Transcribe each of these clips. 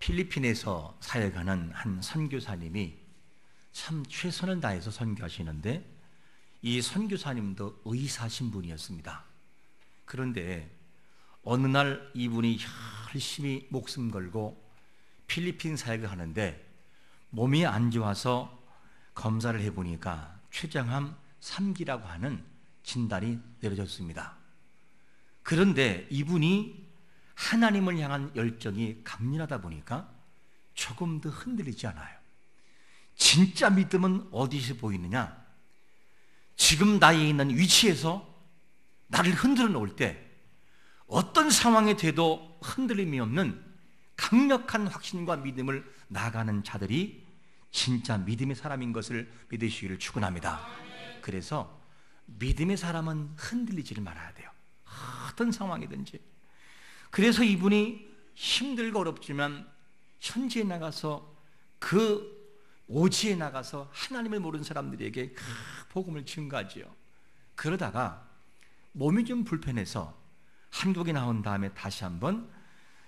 필리핀에서 사역하는 한 선교사님이 참 최선을 다해서 선교하시는데, 이 선교사님도 의사 신분이었습니다. 그런데 어느 날 이분이 열심히 목숨 걸고 필리핀 사역을 하는데 몸이 안 좋아서 검사를 해보니까 췌장암 3기라고 하는 진단이 내려졌습니다. 그런데 이분이 하나님을 향한 열정이 강렬하다 보니까 조금 더 흔들리지 않아요. 진짜 믿음은 어디서 보이느냐? 지금 나에 있는 위치에서 나를 흔들어 놓을 때 어떤 상황에 돼도 흔들림이 없는 강력한 확신과 믿음을 나아가는 자들이 진짜 믿음의 사람인 것을 믿으시기를 축원합니다. 그래서 믿음의 사람은 흔들리지를 말아야 돼요. 어떤 상황이든지. 그래서 이분이 힘들고 어렵지만 현지에 나가서 그 오지에 나가서 하나님을 모르는 사람들에게 복음을 증거하지요. 그러다가 몸이 좀 불편해서 한국에 나온 다음에 다시 한번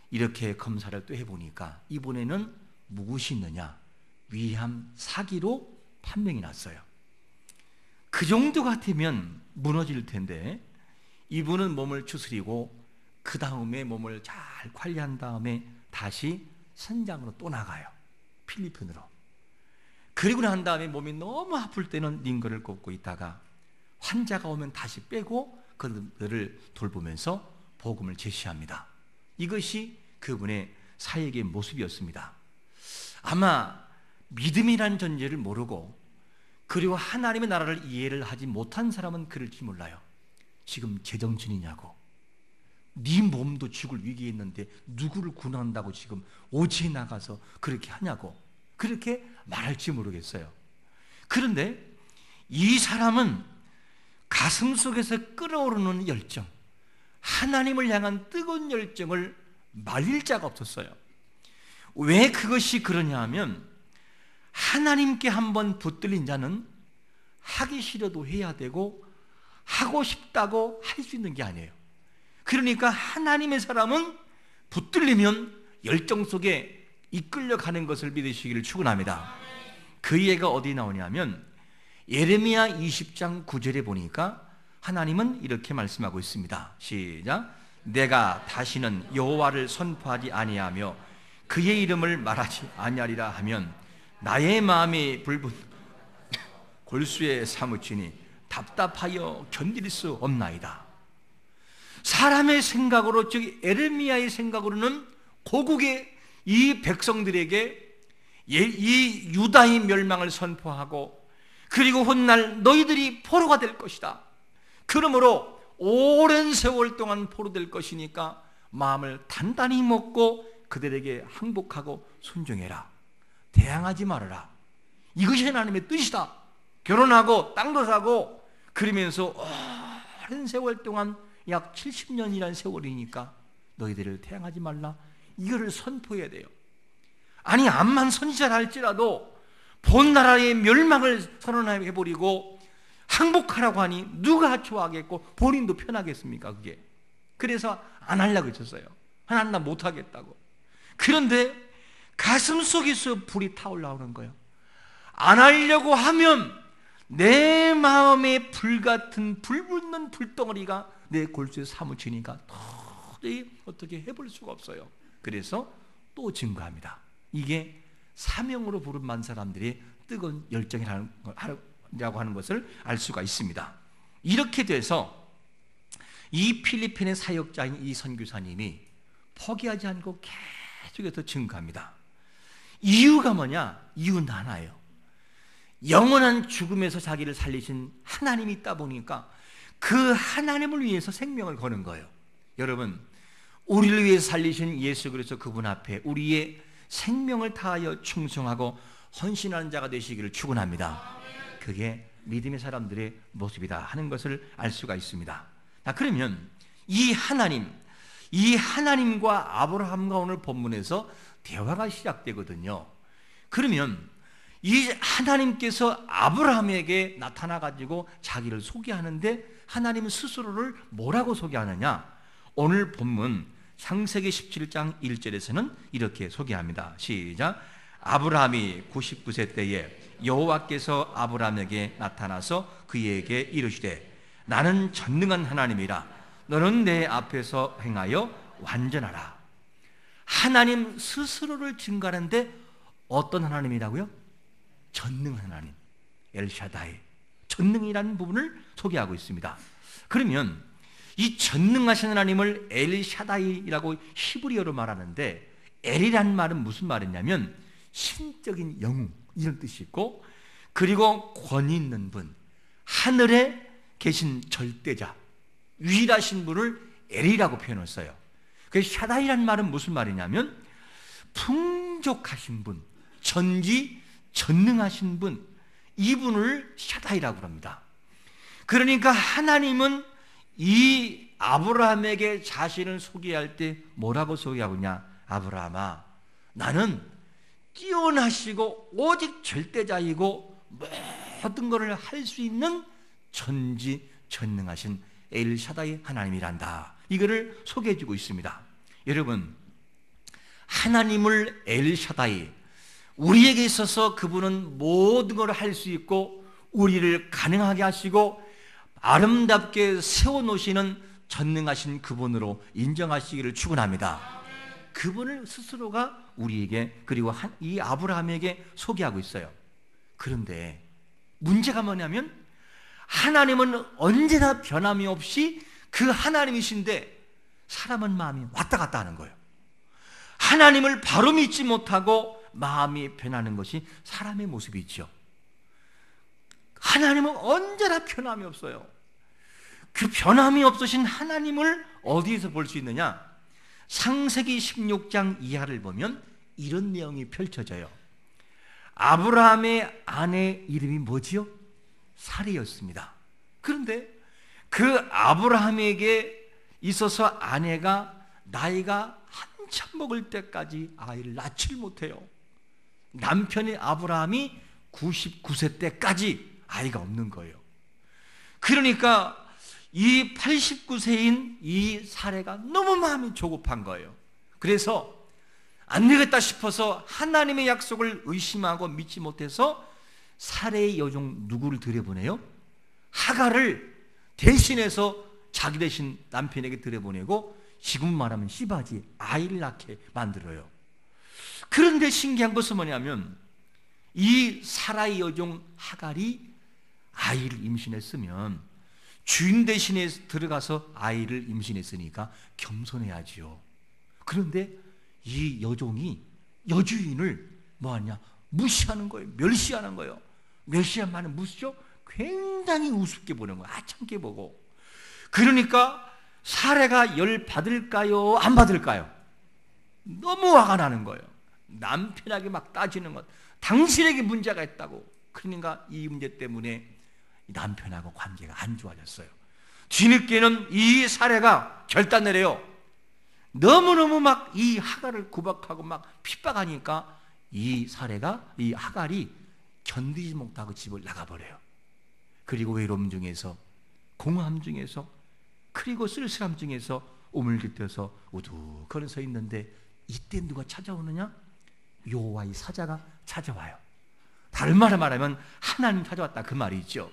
이렇게 검사를 또 해보니까 이번에는 무엇이 있느냐? 위암 4기로 판명이 났어요. 그 정도 같으면 무너질 텐데 이분은 몸을 추스리고 그 다음에 몸을 잘 관리한 다음에 다시 선장으로 또 나가요. 필리핀으로. 그리고 난 다음에 몸이 너무 아플 때는 링거를 꽂고 있다가 환자가 오면 다시 빼고 그들을 돌보면서 복음을 제시합니다. 이것이 그분의 사역의 모습이었습니다. 아마 믿음이라는 존재를 모르고 그리고 하나님의 나라를 이해를 하지 못한 사람은 그럴지 몰라요. 지금 제정신이냐고, 네 몸도 죽을 위기에 있는데 누구를 구원한다고 지금 오지에 나가서 그렇게 하냐고 그렇게 말할지 모르겠어요. 그런데 이 사람은 가슴 속에서 끓어오르는 열정, 하나님을 향한 뜨거운 열정을 말릴 자가 없었어요. 왜 그것이 그러냐 하면 하나님께 한번 붙들린 자는 하기 싫어도 해야 되고 하고 싶다고 할 수 있는 게 아니에요. 그러니까 하나님의 사람은 붙들리면 열정 속에 이끌려가는 것을 믿으시기를 축원합니다. 그 예가 어디 나오냐면 예레미야 20장 9절에 보니까 하나님은 이렇게 말씀하고 있습니다. 시작. 내가 다시는 여호와를 선포하지 아니하며 그의 이름을 말하지 아니하리라 하면 나의 마음이 불붙 골수에 사무치니 답답하여 견딜 수 없나이다. 사람의 생각으로, 즉 예레미야의 생각으로는 고국의 이 백성들에게 이 유다의 멸망을 선포하고 그리고 훗날 너희들이 포로가 될 것이다. 그러므로 오랜 세월 동안 포로될 것이니까 마음을 단단히 먹고 그들에게 항복하고 순종해라. 대항하지 말아라. 이것이 하나님의 뜻이다. 결혼하고 땅도 사고 그러면서 오랜 세월 동안 약 70년이라는 세월이니까 너희들을 태양하지 말라. 이거를 선포해야 돼요. 아니 암만 선지자라 할지라도 본 나라의 멸망을 선언해버리고 항복하라고 하니 누가 좋아하겠고 본인도 편하겠습니까? 그게. 그래서 안 하려고 했었어요. 하나님 나 못하겠다고. 그런데 가슴 속에서 불이 타올라오는 거예요. 안 하려고 하면 내 마음에 불같은 불붙는 불덩어리가 내 골수에 사무치니까 도저히 어떻게 해볼 수가 없어요. 그래서 또 증거합니다. 이게 사명으로 부른 만 사람들이 뜨거운 열정이라고 하는 것을 알 수가 있습니다. 이렇게 돼서 이 필리핀의 사역자인 이 선교사님이 포기하지 않고 계속해서 증거합니다. 이유가 뭐냐? 이유는 하나예요. 영원한 죽음에서 자기를 살리신 하나님이 있다 보니까 그 하나님을 위해서 생명을 거는 거예요. 여러분, 우리를 위해서 살리신 예수 그리스도 그분 앞에 우리의 생명을 다하여 충성하고 헌신하는 자가 되시기를 축원합니다. 그게 믿음의 사람들의 모습이다 하는 것을 알 수가 있습니다. 그러면 이 하나님과 아브라함과 오늘 본문에서 대화가 시작되거든요. 그러면 이 하나님께서 아브라함에게 나타나가지고 자기를 소개하는데 하나님 스스로를 뭐라고 소개하느냐? 오늘 본문 창세기 17장 1절에서는 이렇게 소개합니다. 시작. 아브라함이 99세 때에 여호와께서 아브라함에게 나타나서 그에게 이르시되 나는 전능한 하나님이라 너는 내 앞에서 행하여 완전하라. 하나님 스스로를 증거하는데 어떤 하나님이라고요? 전능한 하나님, 엘샤다이, 전능이라는 부분을 소개하고 있습니다. 그러면 이 전능하신 하나님을 엘샤다이라고 히브리어로 말하는데, 엘이라는 말은 무슨 말이냐면 신적인 영웅 이런 뜻이 있고, 그리고 권위 있는 분, 하늘에 계신 절대자, 유일하신 분을 엘이라고 표현을 써요. 그 샤다이라는 말은 무슨 말이냐면 풍족하신 분, 전지전능하신 분, 이분을 샤다이라고 합니다. 그러니까 하나님은 이 아브라함에게 자신을 소개할 때 뭐라고 소개하고 있냐? 아브라함아, 나는 뛰어나시고 오직 절대자이고 모든 것을 할 수 있는 전지전능하신 엘샤다이 하나님이란다. 이거를 소개해 주고 있습니다. 여러분, 하나님을 엘샤다이, 우리에게 있어서 그분은 모든 걸 할 수 있고 우리를 가능하게 하시고 아름답게 세워놓으시는 전능하신 그분으로 인정하시기를 축원합니다. 그분을 스스로가 우리에게, 그리고 이 아브라함에게 소개하고 있어요. 그런데 문제가 뭐냐면 하나님은 언제나 변함이 없이 그 하나님이신데 사람은 마음이 왔다 갔다 하는 거예요. 하나님을 바로 믿지 못하고 마음이 변하는 것이 사람의 모습이죠. 하나님은 언제나 변함이 없어요. 그 변함이 없으신 하나님을 어디에서 볼 수 있느냐? 창세기 16장 이하를 보면 이런 내용이 펼쳐져요. 아브라함의 아내 이름이 뭐지요? 사레였습니다. 그런데 그 아브라함에게 있어서 아내가 나이가 한참 먹을 때까지 아이를 낳지를 못해요. 남편이 아브라함이 99세 때까지 아이가 없는 거예요. 그러니까 이 89세인 이 사레가 너무 마음이 조급한 거예요. 그래서 안 되겠다 싶어서 하나님의 약속을 의심하고 믿지 못해서 사레의 여종 누구를 들여보내요? 하갈을 대신해서 자기 대신 남편에게 들여보내고 지금 말하면 시바지, 아이를 낳게 만들어요. 그런데 신기한 것은 뭐냐면 이 사라의 여종 하갈이 아이를 임신했으면 주인 대신에 들어가서 아이를 임신했으니까 겸손해야지요. 그런데 이 여종이 여주인을 뭐하냐? 무시하는 거예요. 멸시하는 거예요. 멸시한 말은 무시죠? 굉장히 우습게 보는 거예요. 하찮게 보고. 그러니까 사례가 열 받을까요? 안 받을까요? 너무 화가 나는 거예요. 남편에게 막 따지는 것. 당신에게 문제가 있다고. 그러니까 이 문제 때문에 남편하고 관계가 안 좋아졌어요. 뒤늦게는 이 사례가 결단을 해요. 너무너무 막 이 하갈을 구박하고 막 핍박하니까 이 사례가, 이 하갈이 견디지 못하고 집을 나가버려요. 그리고 외로움 중에서, 공허함 중에서, 그리고 쓸쓸함 중에서 오물깃혀서 우두커니 서 있는데 이때 누가 찾아오느냐? 여호와의 사자가 찾아와요. 다른 말로 말하면 하나님 찾아왔다 그 말이죠.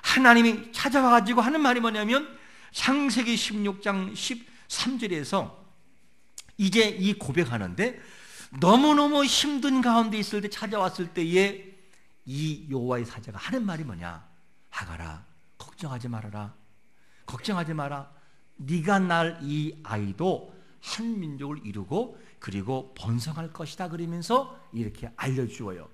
하나님이 찾아와가지고 하는 말이 뭐냐면 창세기 16장 13절에서 이제 이 고백하는데 너무너무 힘든 가운데 있을 때 찾아왔을 때에 이 여호와의 사자가 하는 말이 뭐냐? 하갈아, 걱정하지 말아라. 걱정하지 마라. 네가 낳을 이 아이도 한 민족을 이루고 그리고 번성할 것이다. 그러면서 이렇게 알려주어요.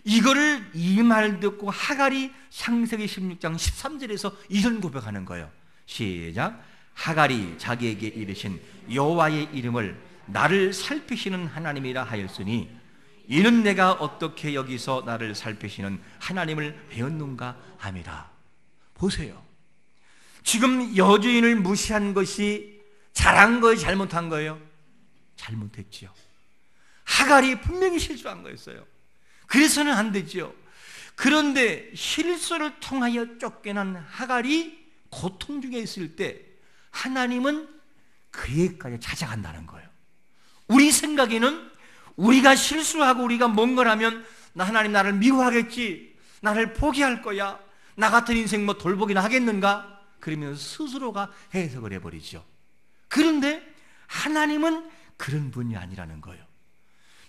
이거를 이 말 듣고 하갈이 창세기 16장 13절에서 이런 고백하는 거예요. 시작. 하갈이 자기에게 이르신 여호와의 이름을 나를 살피시는 하나님이라 하였으니 이는 내가 어떻게 여기서 나를 살피시는 하나님을 배웠는가 함이라. 보세요. 지금 여주인을 무시한 것이 잘한 거예요? 잘못한 거예요? 잘못했지요. 하갈이 분명히 실수한 거였어요. 그래서는 안 되죠. 그런데 실수를 통하여 쫓겨난 하갈이 고통 중에 있을 때 하나님은 그에까지 찾아간다는 거예요. 우리 생각에는 우리가 실수하고 우리가 뭔가를 하면 하나님 나를 미워하겠지, 나를 포기할 거야, 나 같은 인생 뭐 돌보기나 하겠는가, 그러면서 스스로가 해석을 해버리죠. 그런데 하나님은 그런 분이 아니라는 거예요.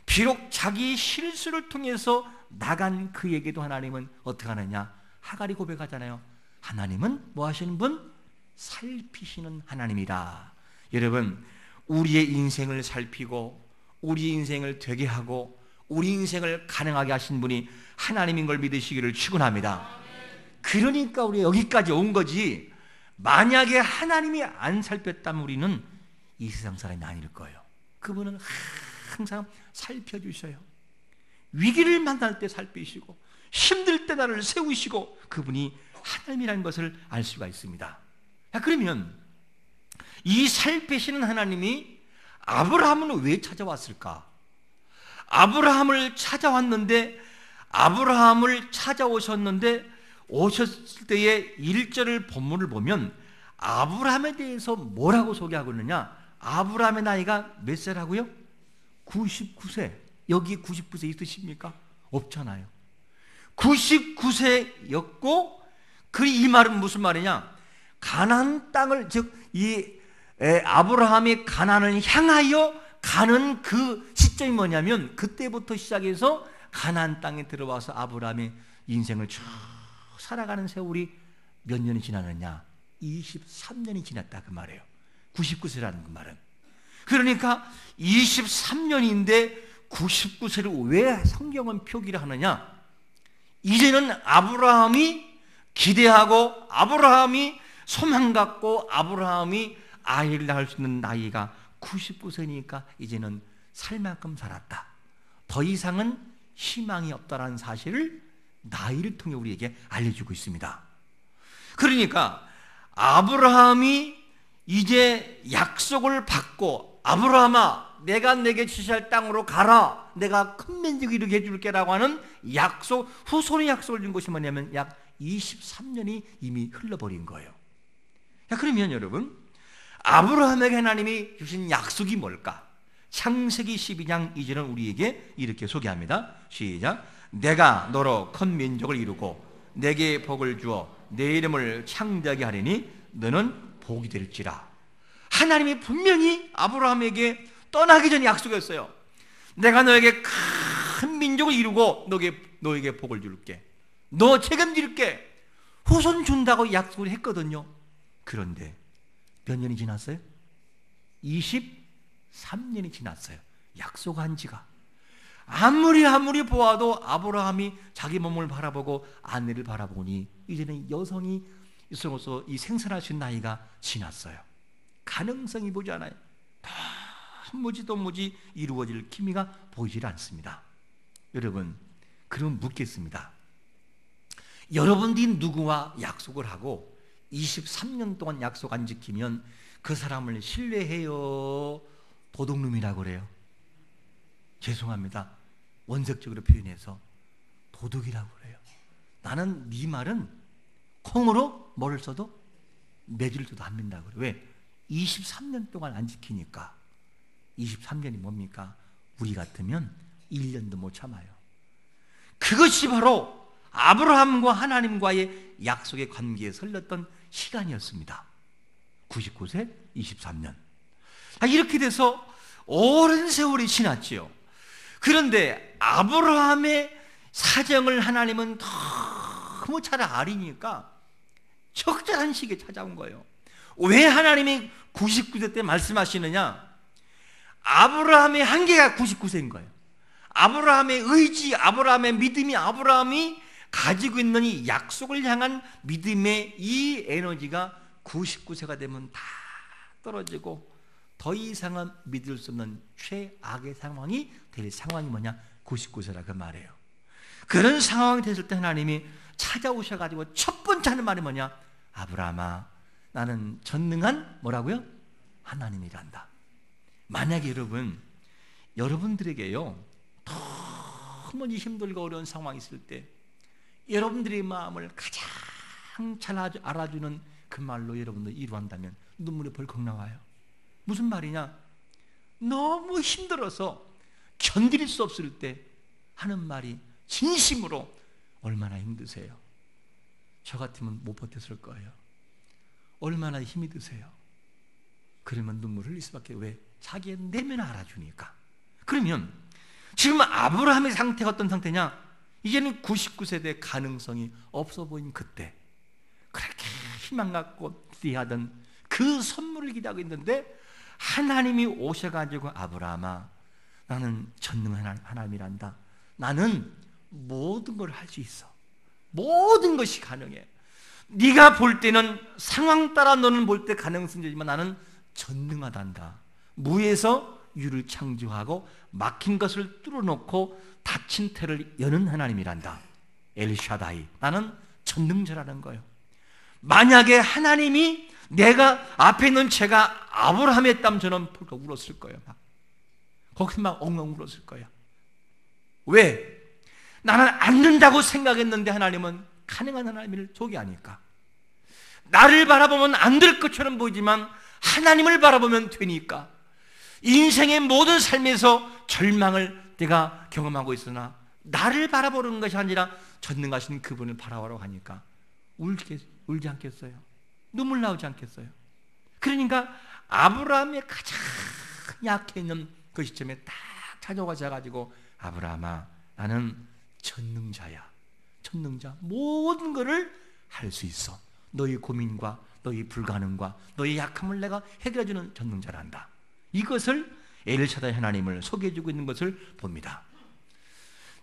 비록 자기 실수를 통해서 나간 그에게도 하나님은 어떻게 하느냐, 하갈이 고백하잖아요. 하나님은 뭐 하시는 분? 살피시는 하나님이라. 여러분, 우리의 인생을 살피고 우리 인생을 되게 하고 우리 인생을 가능하게 하신 분이 하나님인 걸 믿으시기를 축원합니다. 그러니까 우리가 여기까지 온 거지, 만약에 하나님이 안 살폈다면 우리는 이 세상 사람이 아닐 거예요. 그분은 항상 살펴주셔요. 위기를 만날 때 살피시고 힘들 때 나를 세우시고, 그분이 하나님이라는 것을 알 수가 있습니다. 그러면 이 살피시는 하나님이 아브라함은 왜 찾아왔을까? 아브라함을 찾아오셨는데 오셨을 때의 1절을 본문을 보면 아브라함에 대해서 뭐라고 소개하고 있느냐? 아브라함의 나이가 몇 세라고요? 99세. 여기 99세 있으십니까? 없잖아요. 99세였고, 이 말은 무슨 말이냐? 가나안 땅을, 즉 이 아브라함이 가나안을 향하여 가는 그 시점이 뭐냐면, 그때부터 시작해서 가나안 땅에 들어와서 아브라함의 인생을 쭉 살아가는 세월이 몇 년이 지났느냐? 23년이 지났다 그 말이에요. 99세라는 그 말은. 그러니까 23년인데 99세를 왜 성경은 표기를 하느냐? 이제는 아브라함이 기대하고 아브라함이 소망 갖고 아브라함이 아이를 낳을 수 있는 나이가 99세니까 이제는 살 만큼 살았다, 더 이상은 희망이 없다라는 사실을 나이를 통해 우리에게 알려주고 있습니다. 그러니까 아브라함이 이제 약속을 받고, 아브라함아 내가 내게 지시할 땅으로 가라, 내가 큰 민족이 이루게 해줄게라고 하는 약속, 후손의 약속을 준 것이 뭐냐면 약 23년이 이미 흘러버린 거예요. 그러면 여러분, 아브라함에게 하나님이 주신 약속이 뭘까? 창세기 12장 2절은 우리에게 이렇게 소개합니다. 시작. 내가 너로 큰 민족을 이루고 내게 복을 주어 내 이름을 창대하게 하리니 너는 복이 될지라. 하나님이 분명히 아브라함에게 떠나기 전에 약속했어요. 내가 너에게 큰 민족을 이루고 너에게 복을 줄게, 너 책임질게, 후손 준다고 약속을 했거든요. 그런데 몇 년이 지났어요? 23년이 지났어요. 약속한 지가. 아무리 보아도 아브라함이 자기 몸을 바라보고 아내를 바라보니 이제는 여성이 있어서 이 생산할 수 있는 나이가 지났어요. 가능성이 보지 않아요. 도무지 이루어질 기미가 보이질 않습니다. 여러분, 그럼 묻겠습니다. 여러분들이 누구와 약속을 하고 23년 동안 약속 안 지키면 그 사람을 신뢰해요, 도둑놈이라고 그래요? 죄송합니다. 원색적으로 표현해서 도둑이라고 그래요. 나는 네 말은 콩으로 뭐를 써도 매주를 써도 안 민다고 그래요. 왜? 23년 동안 안 지키니까. 23년이 뭡니까? 우리 같으면 1년도 못 참아요. 그것이 바로 아브라함과 하나님과의 약속의 관계에 설렸던 시간이었습니다. 99세, 23년. 이렇게 돼서 오랜 세월이 지났지요. 그런데 아브라함의 사정을 하나님은 너무 잘 아리니까 적절한 시기에 찾아온 거예요. 왜 하나님이 99세 때 말씀하시느냐? 아브라함의 한계가 99세인 거예요. 아브라함의 의지, 아브라함의 믿음이, 아브라함이 가지고 있는 이 약속을 향한 믿음의 이 에너지가 99세가 되면 다 떨어지고 더 이상은 믿을 수 없는 최악의 상황이 될 상황이 뭐냐? 99세라 그 말이에요. 그런 상황이 됐을 때 하나님이 찾아오셔가지고 첫 번째 하는 말이 뭐냐? 아브라함아, 나는 전능한 뭐라고요? 하나님이란다. 만약에 여러분들에게요 너무 힘들고 어려운 상황이 있을 때 여러분들의 마음을 가장 잘 알아주는 그 말로 여러분들 이루한다면 눈물이 벌컥 나와요. 무슨 말이냐? 너무 힘들어서 견딜 수 없을 때 하는 말이 진심으로 얼마나 힘드세요? 저 같으면 못 버텼을 거예요. 얼마나 힘이 드세요? 그러면 눈물 흘릴 수밖에. 왜? 자기의 내면을 알아주니까. 그러면 지금 아브라함의 상태가 어떤 상태냐? 이제는 99세대 가능성이 없어 보인 그때 그렇게 희망 갖고 기대하던 그 선물을 기대하고 있는데 하나님이 오셔가지고 아브라함아, 나는 전능한 하나님이란다. 나는 모든 걸 할 수 있어. 모든 것이 가능해. 네가 볼 때는 상황 따라 너는 볼 때 가능성이지만 나는 전능하단다. 무에서 유를 창조하고 막힌 것을 뚫어놓고 닫힌 태를 여는 하나님이란다. 엘샤다이, 나는 전능자라는 거예요. 만약에 하나님이 내가 앞에 있는 제가 아브라함이었다면 저는 펄컥 울었을 거예요. 거기서 막 엉엉 울었을 거예요. 왜? 나는 안 된다고 생각했는데 하나님은 가능한 하나님을 소개하니까. 나를 바라보면 안 될 것처럼 보이지만 하나님을 바라보면 되니까. 인생의 모든 삶에서 절망을 내가 경험하고 있으나 나를 바라보는 것이 아니라 전능하신 그분을 바라보라고 하니까 울지 않겠어요? 눈물 나오지 않겠어요? 그러니까 아브라함의 가장 약해 있는 그 시점에 딱 찾아와서 아브라함아, 나는 전능자야. 전능자. 모든 것을 할 수 있어. 너희 고민과 너희 불가능과 너희 약함을 내가 해결해주는 전능자란다. 이것을 엘샤다이 하나님을 소개해주고 있는 것을 봅니다.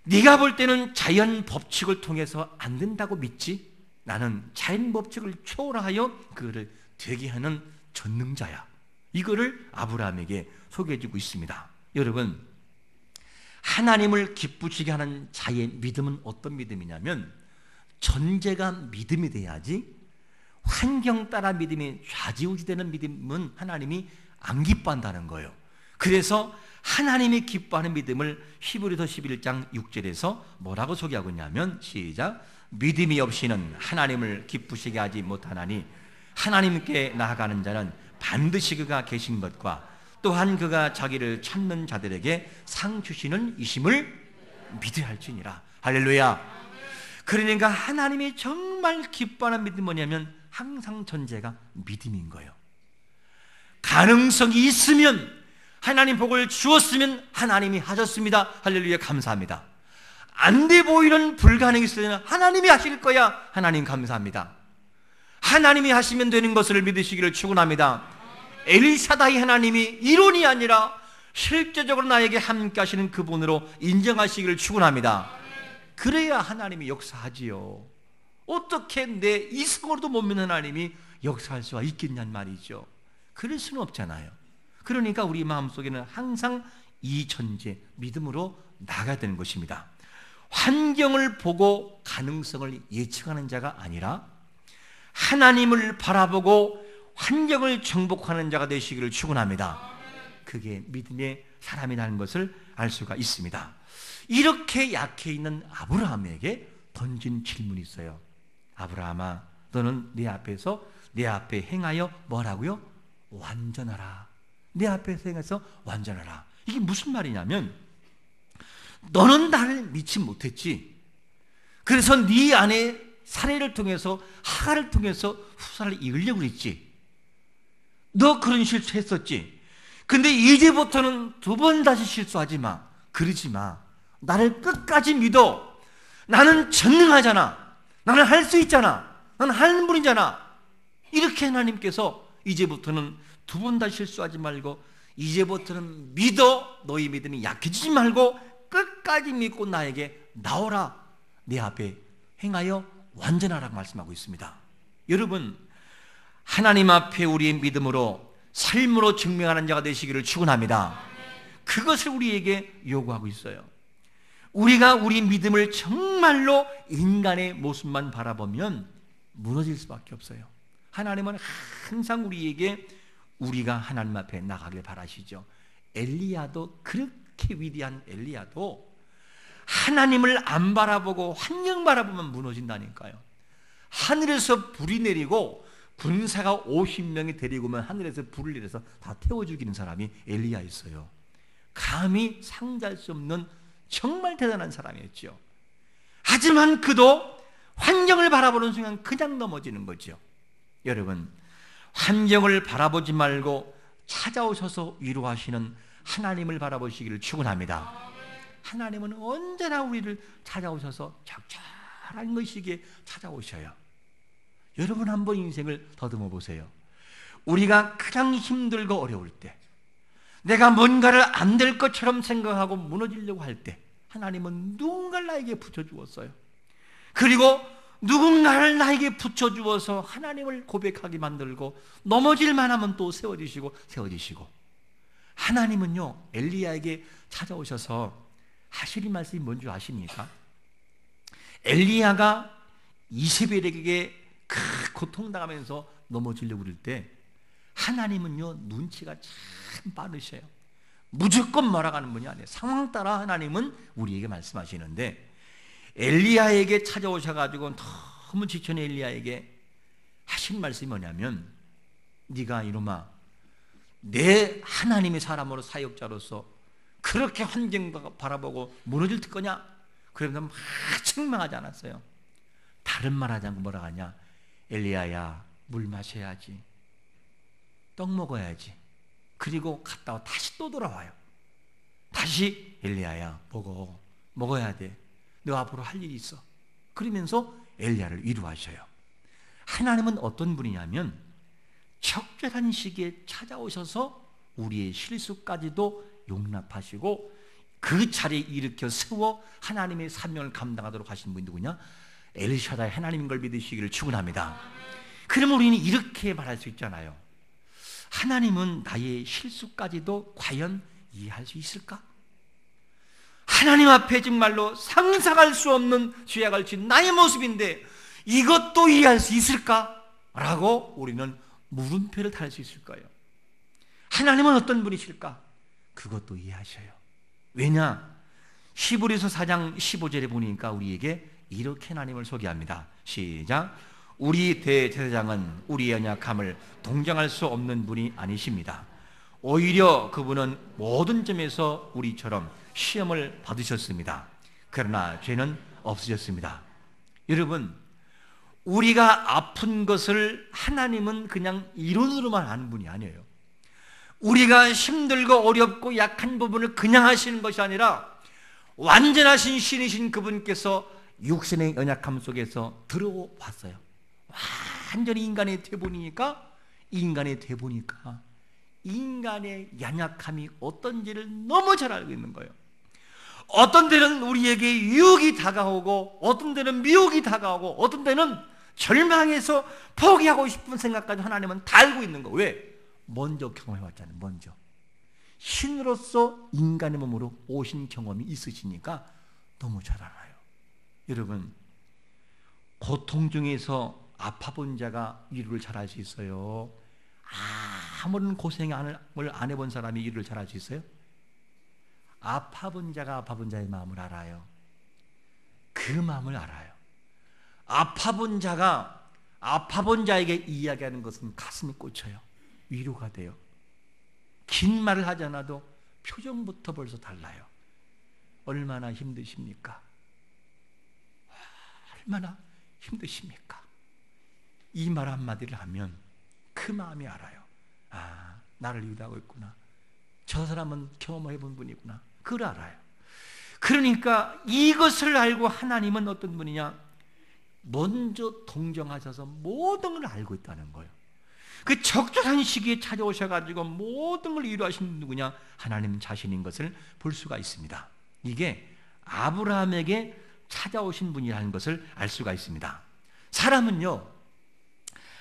네가 볼 때는 자연 법칙을 통해서 안 된다고 믿지? 나는 자연 법칙을 초월하여 그를 되게 하는 전능자야. 이거를 아브라함에게 소개해주고 있습니다. 여러분, 하나님을 기쁘시게 하는 자의 믿음은 어떤 믿음이냐면 전제가 믿음이 돼야지 환경 따라 믿음이 좌지우지되는 믿음은 하나님이 안 기뻐한다는 거예요. 그래서 하나님이 기뻐하는 믿음을 히브리서 11장 6절에서 뭐라고 소개하고 있냐면 시작. 믿음이 없이는 하나님을 기쁘시게 하지 못하나니 하나님께 나아가는 자는 반드시 그가 계신 것과 또한 그가 자기를 찾는 자들에게 상 주시는 이심을 믿어야 할지니라. 할렐루야. 그러니까 하나님이 정말 기뻐하는 믿음이 뭐냐면 항상 전제가 믿음인 거예요. 가능성이 있으면, 하나님 복을 주었으면 하나님이 하셨습니다. 할렐루야, 감사합니다. 안 돼 보이는 불가능이 있으면 하나님이 하실 거야. 하나님 감사합니다. 하나님이 하시면 되는 것을 믿으시기를 축원합니다. 엘샤다이 하나님이 이론이 아니라 실제적으로 나에게 함께 하시는 그분으로 인정하시기를 축원합니다. 그래야 하나님이 역사하지요. 어떻게 내 이성으로도 못 믿는 하나님이 역사할 수가 있겠냐는 말이죠. 그럴 수는 없잖아요. 그러니까 우리 마음속에는 항상 이 전제, 믿음으로 나가야 되는 것입니다. 환경을 보고 가능성을 예측하는 자가 아니라 하나님을 바라보고 환경을 정복하는 자가 되시기를 축원합니다. 그게 믿음의 사람이라는 것을 알 수가 있습니다. 이렇게 약해 있는 아브라함에게 던진 질문이 있어요. 아브라함아, 너는 내 앞에서 내 앞에 행하여 뭐라고요? 완전하라. 내 앞에서 행해서 완전하라. 이게 무슨 말이냐면 너는 나를 믿지 못했지. 그래서 네 안에 사례를 통해서 하가를 통해서 후사를 이으려고 그랬지. 너 그런 실수했었지. 근데 이제부터는 두 번 다시 실수하지 마. 그러지 마. 나를 끝까지 믿어. 나는 전능하잖아. 나는 할 수 있잖아. 나는 하는 분이잖아. 이렇게 하나님께서 이제부터는 두 번 다시 실수하지 말고 이제부터는 믿어. 너희 믿음이 약해지지 말고 끝까지 믿고 나에게 나오라. 내 앞에 행하여 완전하라고 말씀하고 있습니다. 여러분, 하나님 앞에 우리의 믿음으로 삶으로 증명하는 자가 되시기를 축원합니다. 그것을 우리에게 요구하고 있어요. 우리가 우리 믿음을 정말로 인간의 모습만 바라보면 무너질 수밖에 없어요. 하나님은 항상 우리에게 우리가 하나님 앞에 나가길 바라시죠. 엘리야도, 그렇게 위대한 엘리야도 하나님을 안 바라보고 환경 바라보면 무너진다니까요. 하늘에서 불이 내리고 군사가 50명이 데리고 오면 하늘에서 불을 내려서 다 태워 죽이는 사람이 엘리야였어요. 감히 상대할 수 없는 정말 대단한 사람이었죠. 하지만 그도 환경을 바라보는 순간 그냥 넘어지는 거죠. 여러분, 환경을 바라보지 말고 찾아오셔서 위로하시는 하나님을 바라보시기를 축원합니다. 하나님은 언제나 우리를 찾아오셔서 적절한 그 시기에 찾아오셔요. 여러분, 한번 인생을 더듬어 보세요. 우리가 가장 힘들고 어려울 때, 내가 뭔가를 안 될 것처럼 생각하고 무너지려고 할 때 하나님은 누군가를 나에게 붙여주었어요. 그리고 누군가를 나에게 붙여주어서 하나님을 고백하게 만들고 넘어질 만하면 또 세워지시고 하나님은요, 엘리야에게 찾아오셔서 하시는 말씀이 뭔지 아십니까? 엘리야가 이세벨에게 고통당하면서 넘어지려고 그럴 때 하나님은요, 눈치가 참 빠르셔요. 무조건 몰아가는 분이 아니에요. 상황 따라 하나님은 우리에게 말씀하시는데, 엘리야에게 찾아오셔가지고 너무 지쳐있는 엘리야에게 하신 말씀이 뭐냐면, 네가 이놈아, 내 하나님의 사람으로 사역자로서 그렇게 환경 바라보고 무너질 거냐? 그러면서 막 책망하지 않았어요. 다른 말 하지 않고 뭐라 하냐? 엘리야야, 물 마셔야지, 떡 먹어야지, 그리고 갔다 와 다시 또 돌아와요. 다시 엘리야야, 먹어야 돼, 너 앞으로 할 일이 있어. 그러면서 엘리야를 위로하셔요. 하나님은 어떤 분이냐면 적절한 시기에 찾아오셔서 우리의 실수까지도 용납하시고 그 자리에 일으켜 세워 하나님의 사명을 감당하도록 하신 분이 누구냐? 엘샤다이 하나님인 걸 믿으시기를 축원합니다. 그러면 우리는 이렇게 말할 수 있잖아요. 하나님은 나의 실수까지도 과연 이해할 수 있을까? 하나님 앞에 정말로 상상할 수 없는 죄악을 진 나의 모습인데 이것도 이해할 수 있을까? 라고 우리는 물음표를 달 수 있을 거예요. 하나님은 어떤 분이실까? 그것도 이해하셔요. 왜냐? 히브리서 4장 15절에 보니까 우리에게 이렇게 하나님을 소개합니다. 시작. 우리 대제사장은 우리의 연약함을 동정할 수 없는 분이 아니십니다. 오히려 그분은 모든 점에서 우리처럼 시험을 받으셨습니다. 그러나 죄는 없으셨습니다. 여러분, 우리가 아픈 것을 하나님은 그냥 이론으로만 아는 분이 아니에요. 우리가 힘들고 어렵고 약한 부분을 그냥 하시는 것이 아니라 완전하신 신이신 그분께서 육신의 연약함 속에서 들어왔어요. 완전히 인간의 대본이니까 인간의 연약함이 어떤지를 너무 잘 알고 있는 거예요. 어떤 때는 우리에게 유혹이 다가오고 어떤 때는 미혹이 다가오고 어떤 때는 절망해서 포기하고 싶은 생각까지 하나님은 다 알고 있는 거예요. 왜? 먼저 경험해왔잖아요. 먼저 신으로서 인간의 몸으로 오신 경험이 있으시니까 너무 잘 알아요. 여러분, 고통 중에서 아파본 자가 위로를 잘할 수 있어요? 아무런 고생을 안 해본 사람이 위로를 잘할 수 있어요? 아파본 자가 아파본 자의 마음을 알아요. 그 마음을 알아요. 아파본 자가 아파본 자에게 이야기하는 것은 가슴이 꽂혀요. 위로가 돼요. 긴 말을 하지 않아도 표정부터 벌써 달라요. 얼마나 힘드십니까? 얼마나 힘드십니까? 이 말 한마디를 하면 그 마음이 알아요. 나를 위로하고 있구나. 저 사람은 경험해 본 분이구나. 그걸 알아요. 그러니까 이것을 알고 하나님은 어떤 분이냐? 먼저 동정하셔서 모든 걸 알고 있다는 거예요. 그 적절한 시기에 찾아오셔가지고 모든 걸 위로하시는 누구냐? 하나님 자신인 것을 볼 수가 있습니다. 이게 아브라함에게 찾아오신 분이라는 것을 알 수가 있습니다. 사람은요,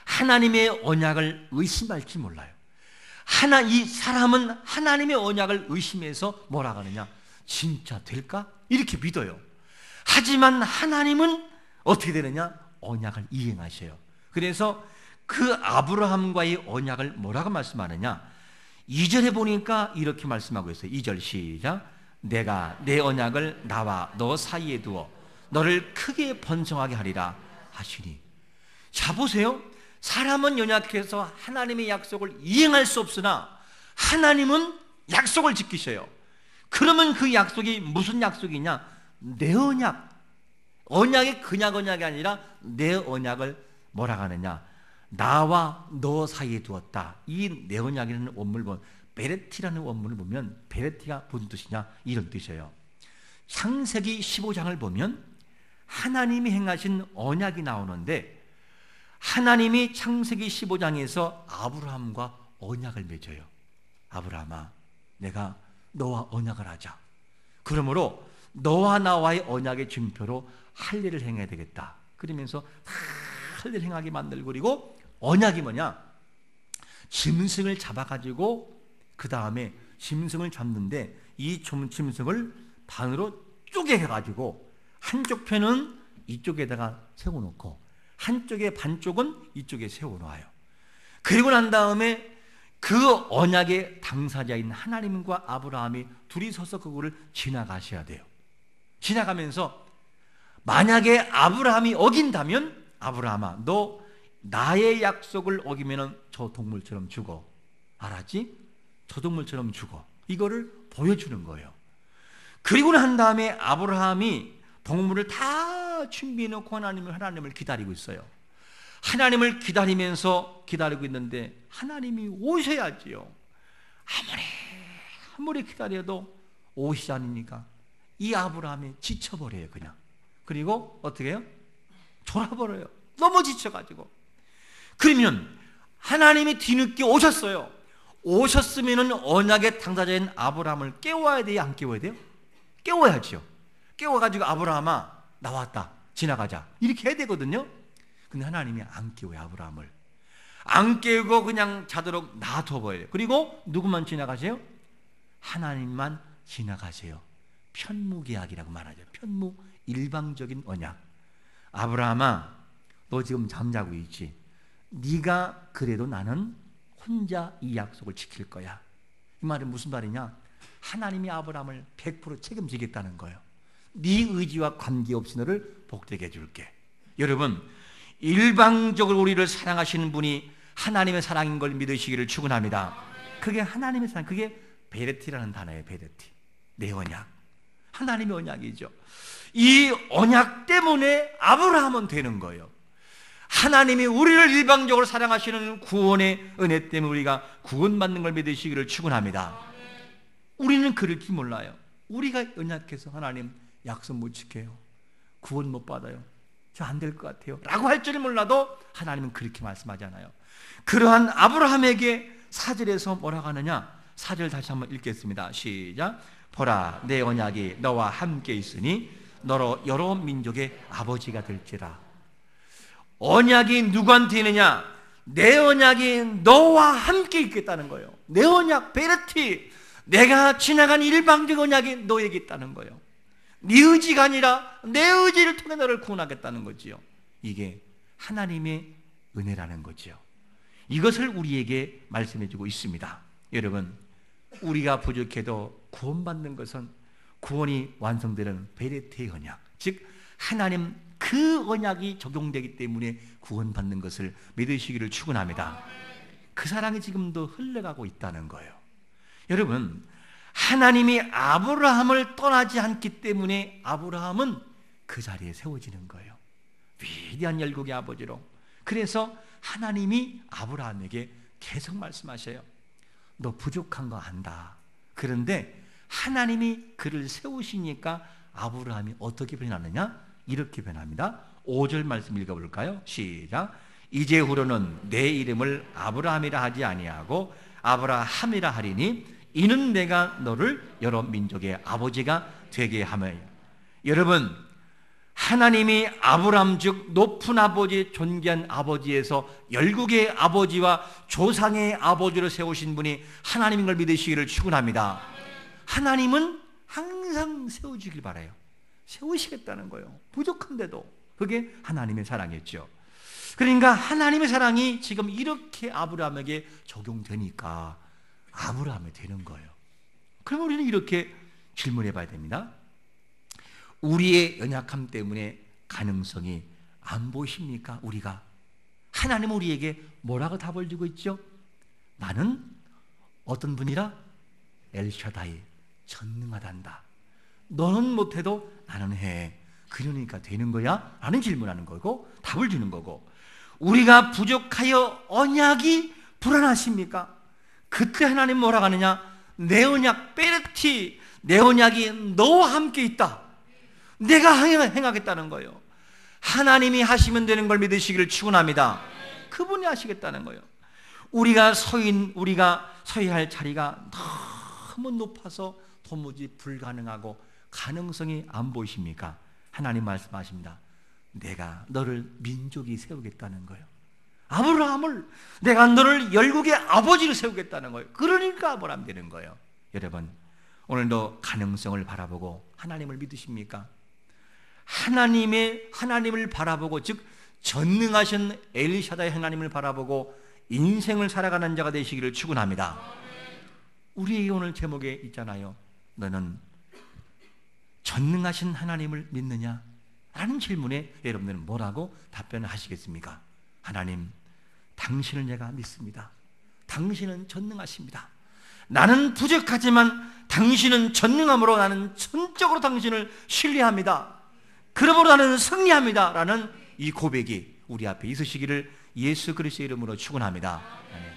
하나님의 언약을 의심할지 몰라요. 이 사람은 하나님의 언약을 의심해서 뭐라 하느냐? 진짜 될까? 이렇게 믿어요. 하지만 하나님은 어떻게 되느냐? 언약을 이행하셔요. 그래서 그 아브라함과의 언약을 뭐라고 말씀하느냐? 2절에 보니까 이렇게 말씀하고 있어요. 2절 시작. 내가 내 언약을 나와 너 사이에 두어 너를 크게 번성하게 하리라 하시니. 자, 보세요. 사람은 연약해서 하나님의 약속을 이행할 수 없으나 하나님은 약속을 지키셔요. 그러면 그 약속이 무슨 약속이냐? 내 언약. 언약이 그냥 언약이 아니라 내 언약을 뭐라 하느냐? 나와 너 사이에 두었다. 이 내 언약이라는 원문을 보면, 베레티라는 원문을 보면, 베레티가 무슨 뜻이냐? 이런 뜻이에요. 창세기 15장을 보면 하나님이 행하신 언약이 나오는데, 하나님이 창세기 15장에서 아브라함과 언약을 맺어요. 아브라함아, 내가 너와 언약을 하자. 그러므로 너와 나와의 언약의 증표로 할 일을 행해야 되겠다. 그러면서 할 일을 행하게 만들고, 그리고 언약이 뭐냐? 짐승을 잡아가지고 그 다음에 짐승을 잡는데 이 짐승을 반으로 쪼개가지고 한쪽 편은 이쪽에다가 세워놓고 한쪽의 반쪽은 이쪽에 세워놓아요. 그리고 난 다음에 그 언약의 당사자인 하나님과 아브라함이 둘이 서서 그거를 지나가셔야 돼요. 지나가면서 만약에 아브라함이 어긴다면, 아브라함아, 너 나의 약속을 어기면 저 동물처럼 죽어. 알았지? 저 동물처럼 죽어. 이거를 보여주는 거예요. 그리고 난 다음에 아브라함이 동물을 다 준비해놓고 하나님을 기다리고 있어요. 하나님을 기다리면서 기다리고 있는데 하나님이 오셔야지요. 아무리 기다려도 오시지 않으니까 이 아브라함이 지쳐버려요. 그냥. 그리고 어떻게 해요? 졸아버려요. 너무 지쳐가지고. 그러면 하나님이 뒤늦게 오셨어요. 오셨으면 언약의 당사자인 아브라함을 깨워야 돼요? 안 깨워야 돼요? 깨워야죠. 깨워가지고 아브라함아, 나왔다, 지나가자, 이렇게 해야 되거든요. 근데 하나님이 안 깨워요. 아브라함을 안 깨우고 그냥 자도록 놔둬버려요. 그리고 누구만 지나가세요? 하나님만 지나가세요. 편무계약이라고 말하죠. 편무, 일방적인 언약. 아브라함아, 너 지금 잠자고 있지? 네가 그래도 나는 혼자 이 약속을 지킬 거야. 이 말은 무슨 말이냐? 하나님이 아브라함을 100% 책임지겠다는 거예요. 네 의지와 관계없이 너를 복되게 해줄게. 여러분, 일방적으로 우리를 사랑하시는 분이 하나님의 사랑인 걸 믿으시기를 축원합니다. 그게 하나님의 사랑, 그게 베레티라는 단어예요. 베레티, 내 언약. 하나님의 언약이죠. 이 언약 때문에 아브라함은 되는 거예요. 하나님이 우리를 일방적으로 사랑하시는 구원의 은혜 때문에 우리가 구원받는 걸 믿으시기를 축원합니다. 우리는 그럴지 몰라요. 우리가 연약해서 하나님 약속 못 지켜요, 구원 못 받아요, 저 안 될 것 같아요 라고 할 줄 몰라도 하나님은 그렇게 말씀하잖아요. 그러한 아브라함에게 4절에서 뭐라고 하느냐? 4절 다시 한번 읽겠습니다. 시작. 보라, 내 언약이 너와 함께 있으니 너로 여러 민족의 아버지가 될지라. 언약이 누구한테 있느냐? 내 언약이 너와 함께 있겠다는 거예요. 내 언약, 베르티, 내가 지나간 일방적 언약이 너에게 있다는 거예요. 네 의지가 아니라 내 의지를 통해 너를 구원하겠다는 거지요. 이게 하나님의 은혜라는 거지요. 이것을 우리에게 말씀해주고 있습니다. 여러분, 우리가 부족해도 구원받는 것은 구원이 완성되는 베레트의 언약, 즉 하나님 그 언약이 적용되기 때문에 구원받는 것을 믿으시기를 축원합니다. 그 사랑이 지금도 흘러가고 있다는 거예요. 여러분, 하나님이 아브라함을 떠나지 않기 때문에 아브라함은 그 자리에 세워지는 거예요. 위대한 열국의 아버지로. 그래서 하나님이 아브라함에게 계속 말씀하셔요. 너 부족한 거 안다. 그런데 하나님이 그를 세우시니까 아브라함이 어떻게 변하느냐? 이렇게 변합니다. 5절 말씀 읽어볼까요? 시작. 이제후로는 내 이름을 아브라함이라 하지 아니하고 아브라함이라 하리니 이는 내가 너를 여러 민족의 아버지가 되게 하며. 여러분, 하나님이 아브라함 즉 높은 아버지, 존귀한 아버지에서 열국의 아버지와 조상의 아버지로 세우신 분이 하나님인 걸 믿으시기를 축원합니다. 하나님은 항상 세워주길 바라요. 세우시겠다는 거예요. 부족한데도. 그게 하나님의 사랑이었죠. 그러니까 하나님의 사랑이 지금 이렇게 아브라함에게 적용되니까 아브라함이 되는 거예요. 그럼 우리는 이렇게 질문해 봐야 됩니다. 우리의 연약함 때문에 가능성이 안 보이십니까? 우리가 하나님은 우리에게 뭐라고 답을 주고 있죠? 나는 어떤 분이라? 엘샤다이, 전능하단다. 너는 못해도 나는 해. 그러니까 되는 거야? 라는 질문하는 거고 답을 주는 거고, 우리가 부족하여 언약이 불안하십니까? 그때 하나님 뭐라고 하느냐? 내 언약 베르티, 내 언약이 너와 함께 있다. 내가 행하겠다는 거예요. 하나님이 하시면 되는 걸 믿으시기를 축원합니다. 그분이 하시겠다는 거예요. 우리가 서야 할 자리가 너무 높아서 도무지 불가능하고 가능성이 안 보이십니까? 하나님 말씀하십니다. 내가 너를 민족이 세우겠다는 거예요. 아브라함을, 내가 너를 열국의 아버지를 세우겠다는 거예요. 그러니까 아브라함 되는 거예요. 여러분, 오늘도 가능성을 바라보고 하나님을 믿으십니까? 하나님을 바라보고, 즉 전능하신 엘샤다의 하나님을 바라보고 인생을 살아가는 자가 되시기를 축원합니다. 우리의 오늘 제목에 있잖아요. 너는 전능하신 하나님을 믿느냐? 라는 질문에 여러분들은 뭐라고 답변을 하시겠습니까? 하나님, 당신을 내가 믿습니다. 당신은 전능하십니다. 나는 부족하지만 당신은 전능함으로 나는 전적으로 당신을 신뢰합니다. 그러므로 나는 승리합니다. 라는 이 고백이 우리 앞에 있으시기를 예수 그리스도의 이름으로 축원합니다. 아멘.